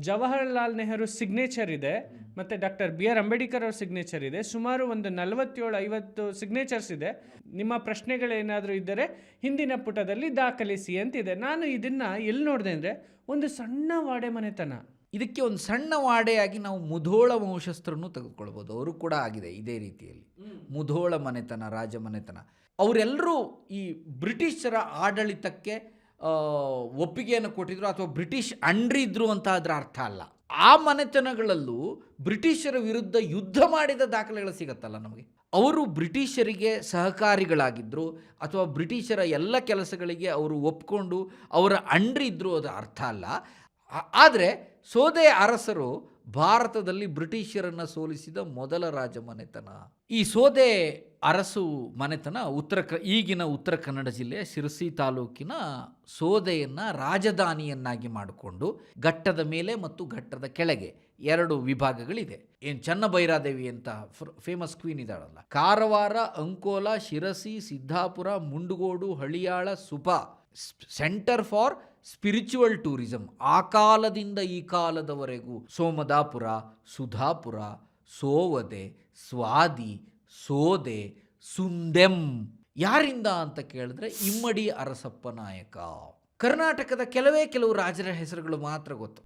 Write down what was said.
Jawaharlal Nehru signature ಇದೆ, ಮತ್ತು doctor B R Ambedkar ಅವ್ರ ಸಿಗ್ನೇಚರ್ ಇದೆ. ಸುಮಾರು ಒಂದು 47-50 ಸಿಗ್ನೇಚರ್ಸ್ ಇದೆ. ನಿಮ್ಮ ಪ್ರಶ್ನೆಗಳೇನಾದರೂ ಇದ್ದರೆ ಹಿಂದಿನ ಪುಟದಲ್ಲಿ ದಾಖಲಿಸಿ ಅಂತಿದೆ. ನಾನು ಇದನ್ನು ಎಲ್ಲಿ ನೋಡಿದೆ ಅಂದರೆ, ಒಂದು ಸಣ್ಣ ವಾಡೆ ಮನೆತನ. ಇದಕ್ಕೆ ಒಂದು ಸಣ್ಣ ವಾಡೆಯಾಗಿ ನಾವು ಮುಧೋಳ ವಂಶಸ್ಥರನ್ನು ತೆಗೆದುಕೊಳ್ಬೋದು. ಅವರು ಕೂಡ ಆಗಿದೆ ಇದೇ ರೀತಿಯಲ್ಲಿ. ಮುಧೋಳ ಮನೆತನ, ರಾಜ ಮನೆತನ, ಅವರೆಲ್ಲರೂ ಈ ಬ್ರಿಟಿಷರ ಆಡಳಿತಕ್ಕೆ ಒಪ್ಪಿಗೆಯನ್ನು ಕೊಟ್ಟಿದ್ರು ಅಥವಾ ಬ್ರಿಟಿಷ್ ಅಂಡ್ರಿದ್ರು ಅಂತ ಅದರ ಅರ್ಥ ಅಲ್ಲ. ಆ ಮನೆತನಗಳಲ್ಲೂ ಬ್ರಿಟಿಷರ ವಿರುದ್ಧ ಯುದ್ಧ ಮಾಡಿದ ದಾಖಲೆಗಳು ಸಿಗತ್ತಲ್ಲ ನಮಗೆ. ಅವರು ಬ್ರಿಟಿಷರಿಗೆ ಸಹಕಾರಿಗಳಾಗಿದ್ದರು ಅಥವಾ ಬ್ರಿಟಿಷರ ಎಲ್ಲ ಕೆಲಸಗಳಿಗೆ ಅವರು ಒಪ್ಕೊಂಡು ಅವರ ಅಂಡ್ರಿದ್ರು ಅದು ಅರ್ಥ ಅಲ್ಲ. ಆದರೆ ಸೋದೆ ಅರಸರು ಭಾರತದಲ್ಲಿ ಬ್ರಿಟಿಷರನ್ನು ಸೋಲಿಸಿದ ಮೊದಲ ರಾಜ ಮನೆತನ. ಈ ಸೋದೆ ಅರಸು ಮನೆತನ ಈಗಿನ ಉತ್ತರ ಕನ್ನಡ ಜಿಲ್ಲೆಯ ಶಿರಸಿ ತಾಲೂಕಿನ ಸೋದೆಯನ್ನು ರಾಜಧಾನಿಯನ್ನಾಗಿ ಮಾಡಿಕೊಂಡು ಘಟ್ಟದ ಮೇಲೆ ಮತ್ತು ಘಟ್ಟದ ಕೆಳಗೆ 2 ವಿಭಾಗಗಳಿದೆ. ಏನು ಚನ್ನಭೈರಾದೇವಿ ಅಂತ ಫೇಮಸ್ ಕ್ವೀನ್ ಇದ್ದಾಳಲ್ಲ, Karwar, Ankola, Sirsi, Siddapur, Mundgod, Haliyal, Supa centre for spiritual tourism. ಆ ಕಾಲದಿಂದ ಈ ಕಾಲದವರೆಗೂ ಸೋಮದಾಪುರ, ಸುಧಾಪುರ, ಸೋವದೆ, ಸ್ವಾದಿ, ಸೋದೆ, ಸುಂದೆಂ. ಯಾರಿಂದ ಅಂತ ಕೇಳಿದ್ರೆ ಇಮ್ಮಡಿ ಅರಸಪ್ಪ ನಾಯಕ. ಕರ್ನಾಟಕದ ಕೆಲವು ರಾಜರ ಹೆಸರುಗಳು ಮಾತ್ರ ಗೊತ್ತು.